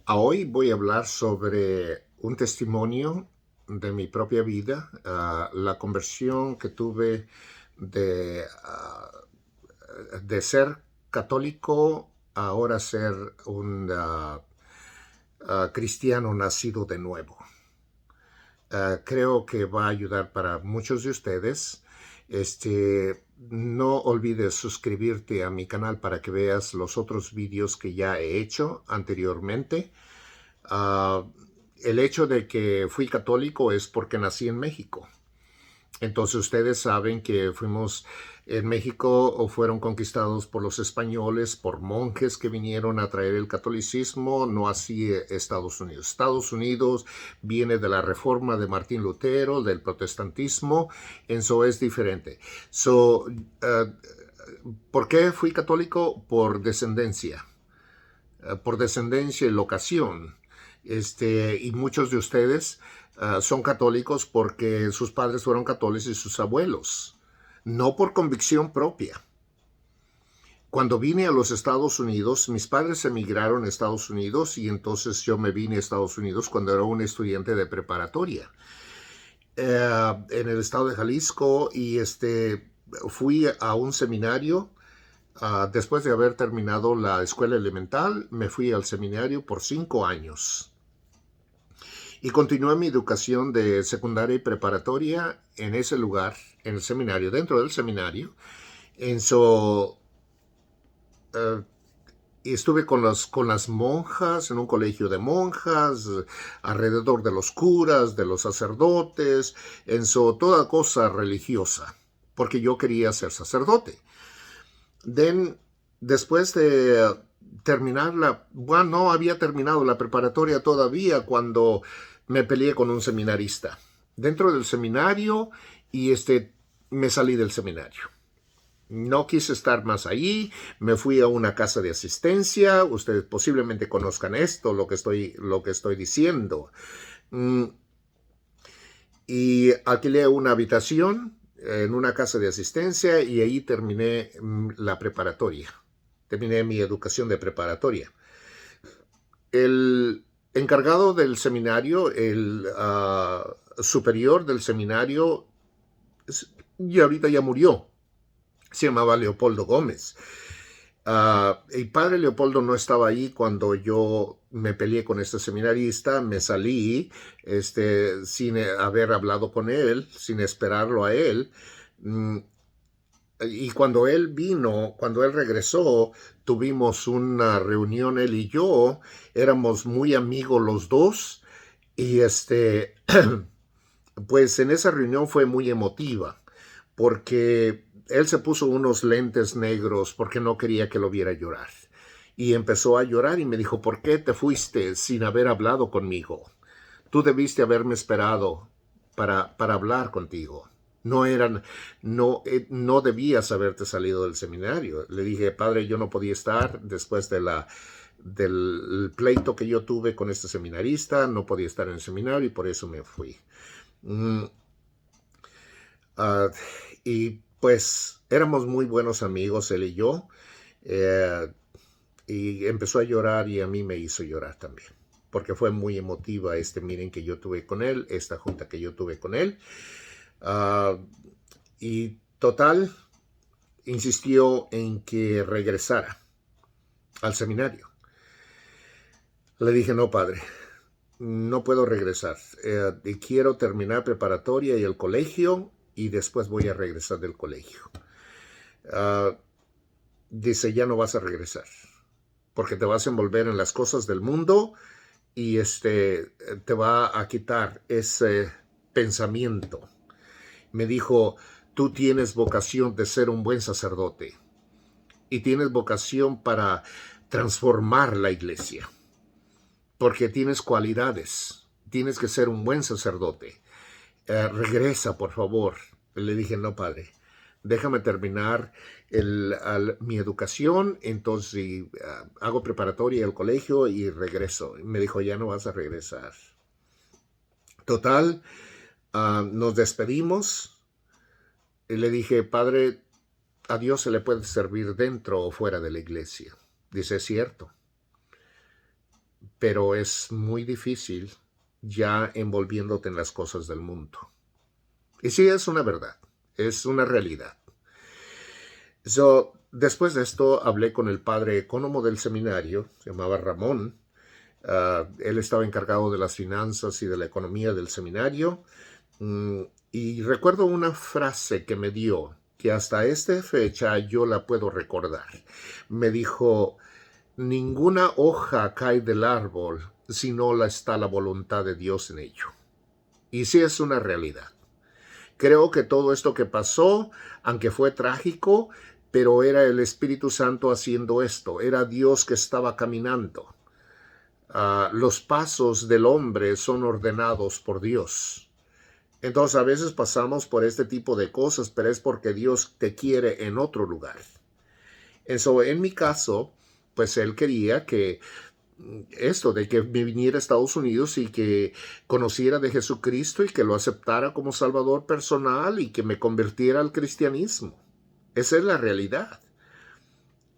Hoy voy a hablar sobre un testimonio de mi propia vida, la conversión que tuve de, de ser católico a ahora ser un cristiano nacido de nuevo. Creo que va a ayudar para muchos de ustedes. No olvides suscribirte a mi canal para que veas los otros vídeos que ya he hecho anteriormente. Ah, el hecho de que fui católico es porque nací en México. Entonces ustedes saben que fuimos en México o fueron conquistados por los españoles, por monjes que vinieron a traer el catolicismo, no así Estados Unidos. Estados Unidos viene de la reforma de Martín Lutero, del protestantismo, eso es diferente. ¿Por qué fui católico? Por descendencia y locación. Y muchos de ustedes son católicos porque sus padres fueron católicos y sus abuelos, no por convicción propia. Cuando vine a los Estados Unidos, mis padres emigraron a Estados Unidos y entonces yo me vine a Estados Unidos cuando era un estudiante de preparatoria en el estado de Jalisco y fui a un seminario. Después de haber terminado la escuela elemental, me fui al seminario por 5 años y continué mi educación de secundaria y preparatoria en ese lugar, en el seminario, dentro del seminario. En so, uh, y estuve con las monjas, en un colegio de monjas, alrededor de los curas, de los sacerdotes, toda cosa religiosa, porque yo quería ser sacerdote. Then, después de terminar bueno, no había terminado la preparatoria todavía cuando me peleé con un seminarista. Dentro del seminario y me salí del seminario. No quise estar más ahí, me fui a una casa de asistencia, ustedes posiblemente conozcan esto, lo que estoy diciendo. Mm, y alquilé una habitación en una casa de asistencia y ahí terminé la preparatoria. Terminé mi educación de preparatoria. El encargado del seminario, el superior del seminario, y ahorita ya murió. Se llamaba Leopoldo Gómez. El padre Leopoldo no estaba ahí cuando yo me peleé con este seminarista, me salí sin haber hablado con él, sin esperarlo a él. Mm, y cuando él regresó, tuvimos una reunión, él y yo, éramos muy amigos los dos, y pues en esa reunión fue muy emotiva, porque él se puso unos lentes negros porque no quería que lo viera llorar. Y empezó a llorar y me dijo, ¿por qué te fuiste sin haber hablado conmigo? Tú debiste haberme esperado para hablar contigo. No debías haberte salido del seminario. Le dije, padre, yo no podía estar después del pleito que yo tuve con este seminarista, no podía estar en el seminario y por eso me fui. Mm, uh, y pues éramos muy buenos amigos, él y yo, eh, y empezó a llorar y a mí me hizo llorar también, porque fue muy emotiva meeting que yo tuve con él, esta junta que yo tuve con él. Uh, y total, insistió en que regresara al seminario. Le dije, no, padre, no puedo regresar. Quiero terminar preparatoria y el colegio y después voy a regresar del colegio. Uh, Dice, ya no vas a regresar porque te vas a envolver en las cosas del mundo y te va a quitar ese pensamiento. Me dijo, tú tienes vocación de ser un buen sacerdote y tienes vocación para transformar la iglesia, porque tienes cualidades, tienes que ser un buen sacerdote. Regresa, por favor. Le dije, no, padre, déjame terminar mi educación, entonces hago preparatoria al colegio y regreso. Me dijo, ya no vas a regresar. Total, nos despedimos y le dije, padre, a Dios se le puede servir dentro o fuera de la iglesia. Dice, es cierto, pero es muy difícil ya envolviéndote en las cosas del mundo. Y sí, es una verdad, es una realidad. Después de esto hablé con el padre ecónomo del seminario, se llamaba Ramón. Él estaba encargado de las finanzas y de la economía del seminario. Y recuerdo una frase que me dio, que hasta esta fecha yo la puedo recordar. Me dijo: ninguna hoja cae del árbol si no está la voluntad de Dios en ello. Y sí, es una realidad. Creo que todo esto que pasó, aunque fue trágico, pero era el Espíritu Santo haciendo esto, era Dios que estaba caminando. Los pasos del hombre son ordenados por Dios. Entonces a veces pasamos por este tipo de cosas, pero es porque Dios te quiere en otro lugar. En mi caso, pues Él quería que esto de que me viniera a Estados Unidos y que conociera de Jesucristo y que lo aceptara como Salvador personal y que me convirtiera al cristianismo. Esa es la realidad.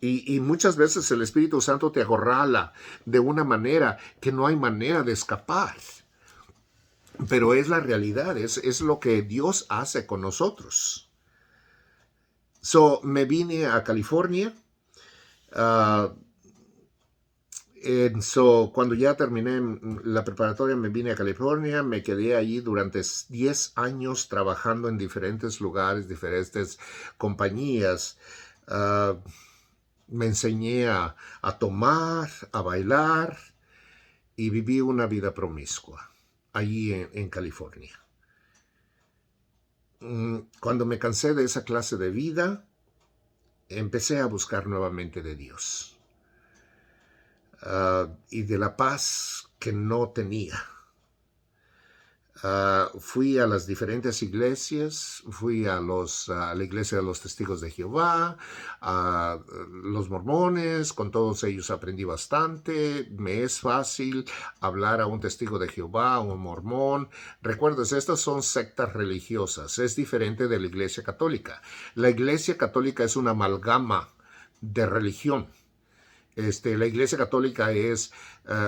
Y muchas veces el Espíritu Santo te acorrala de una manera que no hay manera de escapar. Pero es la realidad, es lo que Dios hace con nosotros. Me vine a California. Cuando ya terminé la preparatoria me vine a California, me quedé allí durante 10 años trabajando en diferentes lugares, diferentes compañías. Me enseñé a tomar, a bailar y viví una vida promiscua allí en California. Cuando me cansé de esa clase de vida, empecé a buscar nuevamente de Dios. Y de la paz que no tenía. Fui a las diferentes iglesias, fui a la iglesia de los Testigos de Jehová, a los mormones, con todos ellos aprendí bastante. Me es fácil hablar a un testigo de Jehová, a un mormón. Recuerdes, estas son sectas religiosas, es diferente de la iglesia católica. La iglesia católica es una amalgama de religión. La iglesia católica es,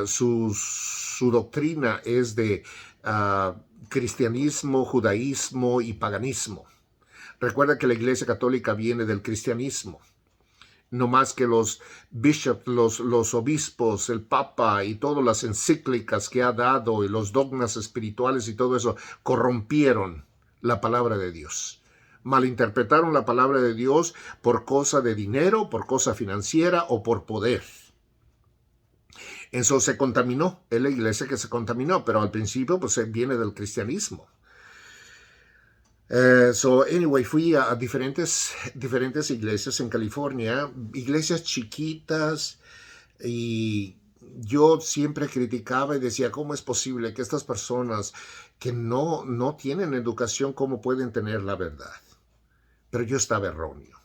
su doctrina es de cristianismo, judaísmo y paganismo. Recuerda que la iglesia católica viene del cristianismo. No más que los bishops, los obispos, el papa y todas las encíclicas que ha dado y los dogmas espirituales y todo eso corrompieron la palabra de Dios. Malinterpretaron la palabra de Dios por cosa de dinero, por cosa financiera o por poder. Eso se contaminó, es la iglesia que se contaminó, pero al principio pues viene del cristianismo. Fui a diferentes iglesias en California, iglesias chiquitas, y yo siempre criticaba y decía, ¿cómo es posible que estas personas que no tienen educación, cómo pueden tener la verdad? Pero yo estaba erróneo.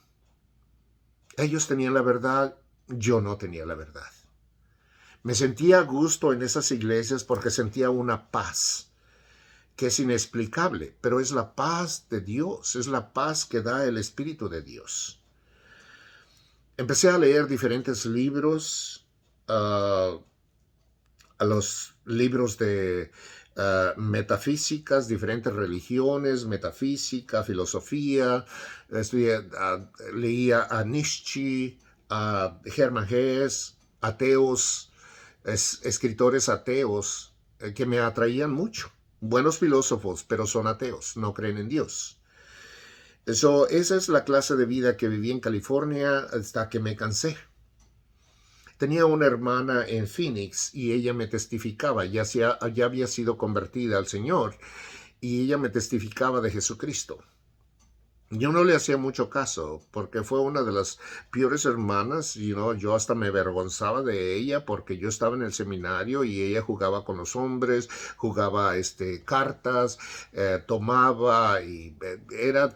Ellos tenían la verdad, yo no tenía la verdad. Me sentía a gusto en esas iglesias porque sentía una paz que es inexplicable, pero es la paz de Dios, es la paz que da el Espíritu de Dios. Empecé a leer diferentes libros, a los libros de metafísicas, diferentes religiones, metafísica, filosofía. Leía a Nietzsche, a Hermann Hesse, ateos, escritores ateos que me atraían mucho. Buenos filósofos, pero son ateos, no creen en Dios. Esa es la clase de vida que viví en California hasta que me cansé. Tenía una hermana en Phoenix y ella me testificaba, ya había sido convertida al Señor, y ella me testificaba de Jesucristo. Yo no le hacía mucho caso porque fue una de las peores hermanas, yo hasta me avergonzaba de ella porque yo estaba en el seminario y ella jugaba con los hombres, jugaba cartas, tomaba y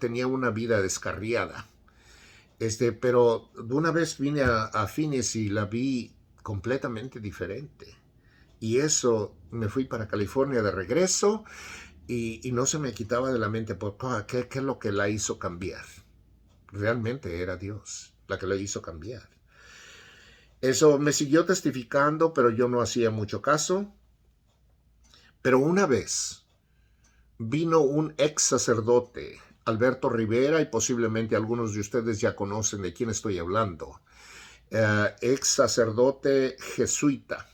tenía una vida descarriada. Pero de una vez vine a Phoenix y la vi completamente diferente. Y eso, me fui para California de regreso y no se me quitaba de la mente ¿qué es lo que la hizo cambiar? Realmente era Dios la que la hizo cambiar. Eso me siguió testificando, pero yo no hacía mucho caso. Pero una vez vino un ex sacerdote, Alberto Rivera, y posiblemente algunos de ustedes ya conocen de quién estoy hablando. Ex sacerdote jesuita,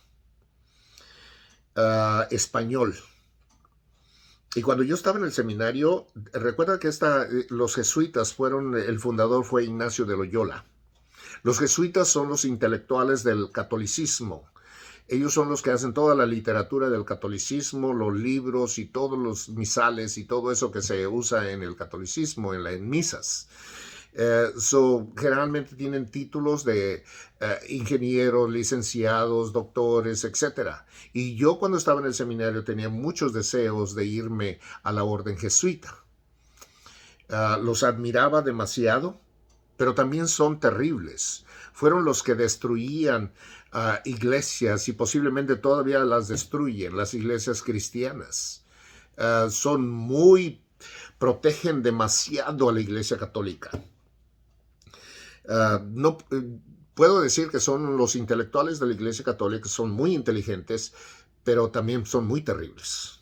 español. Y cuando yo estaba en el seminario, recuerda que los jesuitas el fundador fue Ignacio de Loyola. Los jesuitas son los intelectuales del catolicismo. Ellos son los que hacen toda la literatura del catolicismo, los libros y todos los misales y todo eso que se usa en el catolicismo, en misas. Generalmente tienen títulos de ingenieros, licenciados, doctores, etc. Y yo cuando estaba en el seminario tenía muchos deseos de irme a la orden jesuita. Los admiraba demasiado, pero también son terribles. Fueron los que destruían iglesias y posiblemente todavía las destruyen, las iglesias cristianas. Protegen demasiado a la iglesia católica. No puedo decir que son los intelectuales de la iglesia católica, son muy inteligentes, pero también son muy terribles.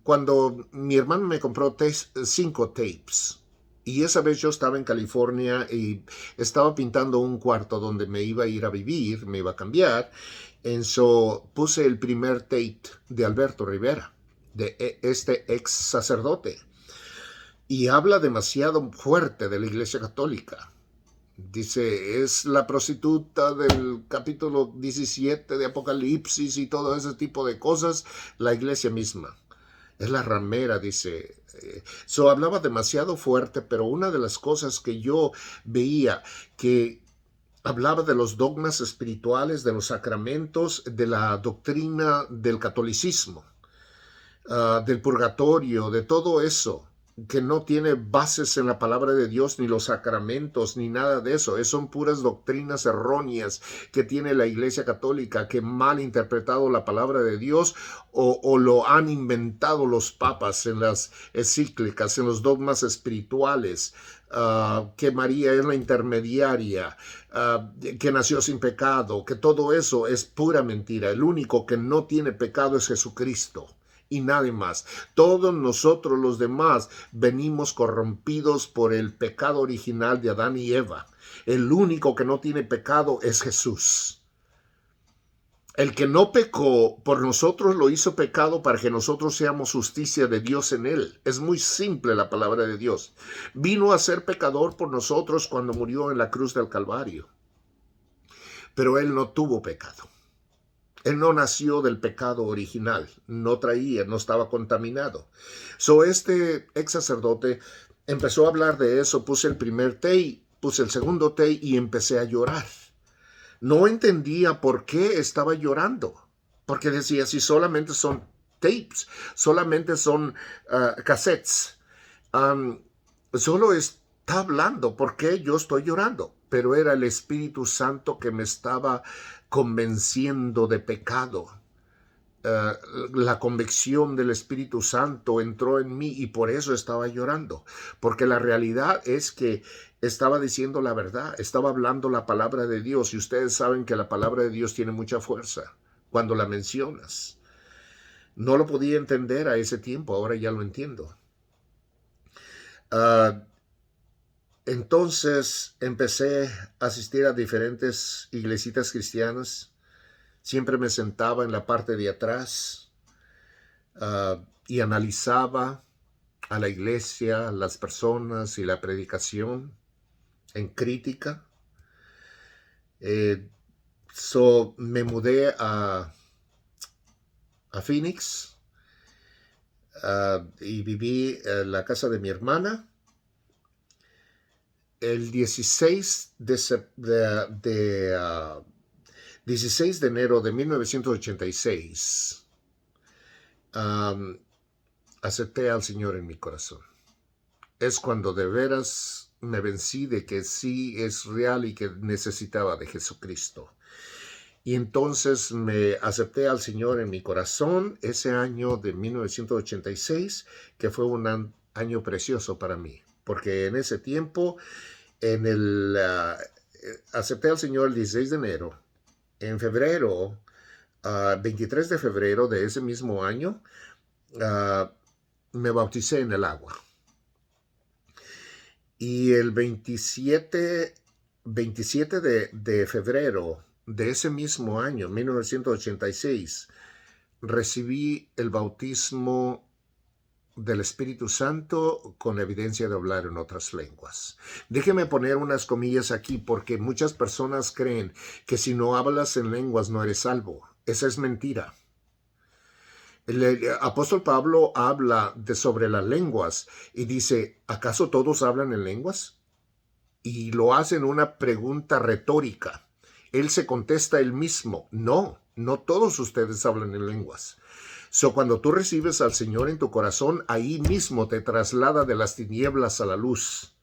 Cuando mi hermano me compró 5 tapes, y esa vez yo estaba en California y estaba pintando un cuarto donde me iba a ir a vivir, me iba a cambiar, puse el primer tape de Alberto Rivera, de este ex sacerdote, y habla demasiado fuerte de la iglesia católica. Dice, es la prostituta del capítulo 17 de Apocalipsis y todo ese tipo de cosas, la iglesia misma. Es la ramera, dice. Hablaba demasiado fuerte, pero una de las cosas que yo veía, que hablaba de los dogmas espirituales, de los sacramentos, de la doctrina del catolicismo, del purgatorio, de todo eso, que no tiene bases en la palabra de Dios, ni los sacramentos, ni nada de eso. Son puras doctrinas erróneas que tiene la Iglesia Católica, que mal interpretado la palabra de Dios o lo han inventado los papas en las encíclicas, en los dogmas espirituales. Que María es la intermediaria, que nació sin pecado, que todo eso es pura mentira. El único que no tiene pecado es Jesucristo. Y nadie más. Todos nosotros los demás venimos corrompidos por el pecado original de Adán y Eva. El único que no tiene pecado es Jesús. El que no pecó por nosotros lo hizo pecado para que nosotros seamos justicia de Dios en él. Es muy simple la palabra de Dios. Vino a ser pecador por nosotros cuando murió en la cruz del Calvario. Pero él no tuvo pecado. Él no nació del pecado original, no estaba contaminado. Este ex sacerdote empezó a hablar de eso, puse el primer té, puse el segundo té y empecé a llorar. No entendía por qué estaba llorando, porque decía, si solamente son tapes, solamente son cassettes, solo está hablando, ¿por qué yo estoy llorando? Pero era el Espíritu Santo que me estaba convenciendo de pecado. La convicción del Espíritu Santo entró en mí y por eso estaba llorando, porque la realidad es que estaba diciendo la verdad, estaba hablando la palabra de Dios, y ustedes saben que la palabra de Dios tiene mucha fuerza cuando la mencionas. No lo podía entender a ese tiempo, ahora ya lo entiendo. Entonces empecé a asistir a diferentes iglesitas cristianas. Siempre me sentaba en la parte de atrás y analizaba a la iglesia, a las personas y la predicación en crítica. Me mudé a Phoenix y viví en la casa de mi hermana. El 16 de enero de 1986 acepté al Señor en mi corazón. Es cuando de veras me vencí de que sí es real y que necesitaba de Jesucristo. Y entonces me acepté al Señor en mi corazón ese año de 1986, que fue un año precioso para mí, porque en ese tiempo Acepté al Señor el 16 de enero. En febrero, 23 de febrero de ese mismo año, me bauticé en el agua. Y el 27 de febrero de ese mismo año, 1986, recibí el bautismo del Espíritu Santo con evidencia de hablar en otras lenguas. Déjeme poner unas comillas aquí porque muchas personas creen que si no hablas en lenguas no eres salvo. Esa es mentira. El apóstol Pablo habla sobre las lenguas y dice, ¿acaso todos hablan en lenguas? Y lo hace en una pregunta retórica. Él se contesta él mismo, no todos ustedes hablan en lenguas. Cuando tú recibes al Señor en tu corazón, ahí mismo te traslada de las tinieblas a la luz.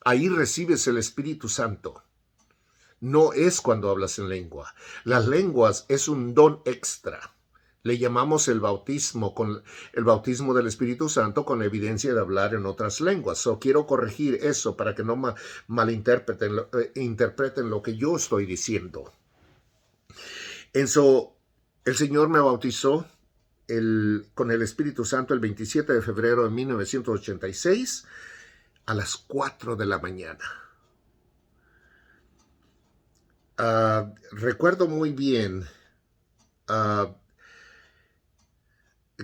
Ahí recibes el Espíritu Santo. No es cuando hablas en lengua. Las lenguas es un don extra. Le llamamos el bautismo del Espíritu Santo con evidencia de hablar en otras lenguas. Quiero corregir eso para que no interpreten lo que yo estoy diciendo. El Señor me bautizó con el Espíritu Santo el 27 de febrero de 1986 a las 4 de la mañana. Recuerdo muy bien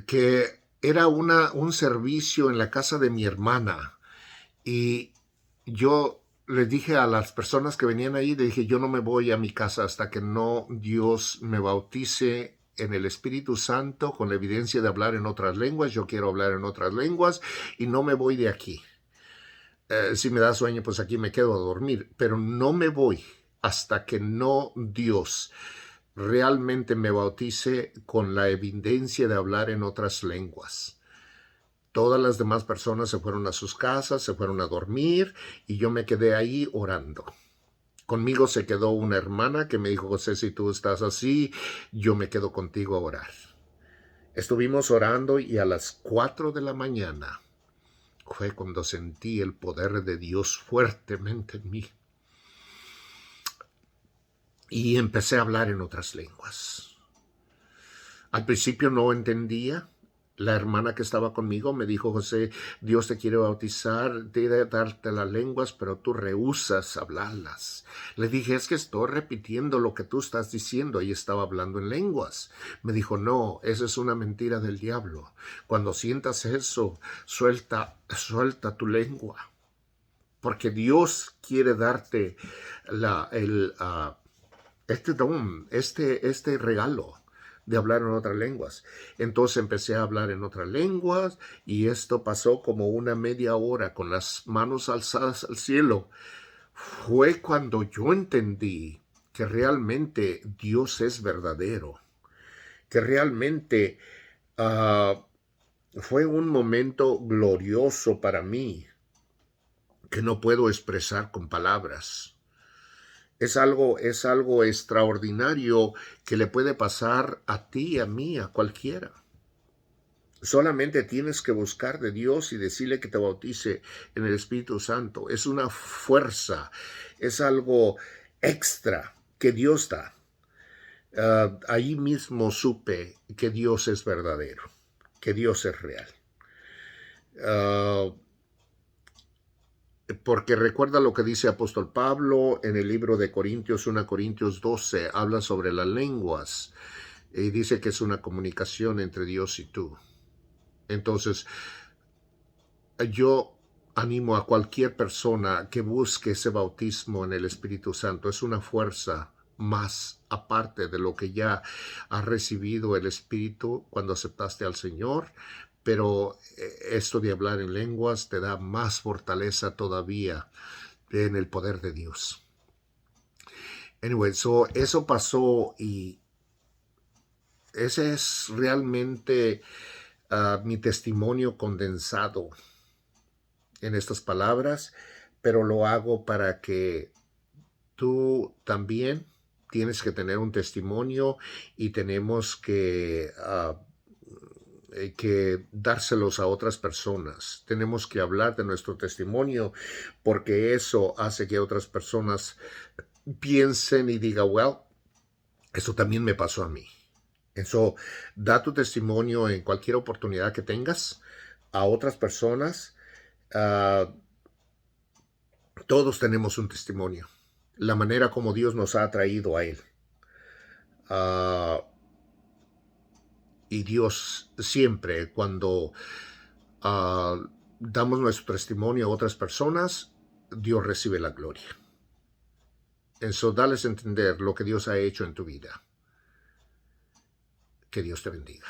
que era un servicio en la casa de mi hermana y yo les dije a las personas que venían ahí, le dije, yo no me voy a mi casa hasta que no Dios me bautice en el Espíritu Santo con la evidencia de hablar en otras lenguas. Yo quiero hablar en otras lenguas y no me voy de aquí. Si me da sueño, pues aquí me quedo a dormir, pero no me voy hasta que no Dios realmente me bautice con la evidencia de hablar en otras lenguas. Todas las demás personas se fueron a sus casas, se fueron a dormir y yo me quedé ahí orando. Conmigo se quedó una hermana que me dijo, José, si tú estás así, yo me quedo contigo a orar. Estuvimos orando y a las 4 de la mañana fue cuando sentí el poder de Dios fuertemente en mí. Y empecé a hablar en otras lenguas. Al principio no entendía. La hermana que estaba conmigo me dijo, José, Dios te quiere bautizar, quiere darte las lenguas, pero tú rehusas hablarlas. Le dije, es que estoy repitiendo lo que tú estás diciendo. Y estaba hablando en lenguas. Me dijo, no, esa es una mentira del diablo. Cuando sientas eso, suelta tu lengua. Porque Dios quiere darte este don, este regalo de hablar en otras lenguas. Entonces empecé a hablar en otras lenguas y esto pasó como una media hora con las manos alzadas al cielo. Fue cuando yo entendí que realmente Dios es verdadero, que realmente fue un momento glorioso para mí que no puedo expresar con palabras. Es algo extraordinario que le puede pasar a ti, a mí, a cualquiera. Solamente tienes que buscar de Dios y decirle que te bautice en el Espíritu Santo. Es una fuerza, es algo extra que Dios da. Ahí mismo supe que Dios es verdadero, que Dios es real. Porque recuerda lo que dice apóstol Pablo en el libro de Corintios, 1 Corintios 12, habla sobre las lenguas y dice que es una comunicación entre Dios y tú. Entonces, yo animo a cualquier persona que busque ese bautismo en el Espíritu Santo. Es una fuerza más aparte de lo que ya has recibido el Espíritu cuando aceptaste al Señor. Pero esto de hablar en lenguas te da más fortaleza todavía en el poder de Dios. Anyway, eso pasó y ese es realmente mi testimonio condensado en estas palabras, pero lo hago para que tú también tienes que tener un testimonio y tenemos que que dárselos a otras personas. Tenemos que hablar de nuestro testimonio porque eso hace que otras personas piensen y digan, well, eso también me pasó a mí. Eso, da tu testimonio en cualquier oportunidad que tengas a otras personas. Todos tenemos un testimonio. La manera como Dios nos ha traído a Él. Y Dios siempre, cuando damos nuestro testimonio a otras personas, Dios recibe la gloria. Eso, dales a entender lo que Dios ha hecho en tu vida. Que Dios te bendiga.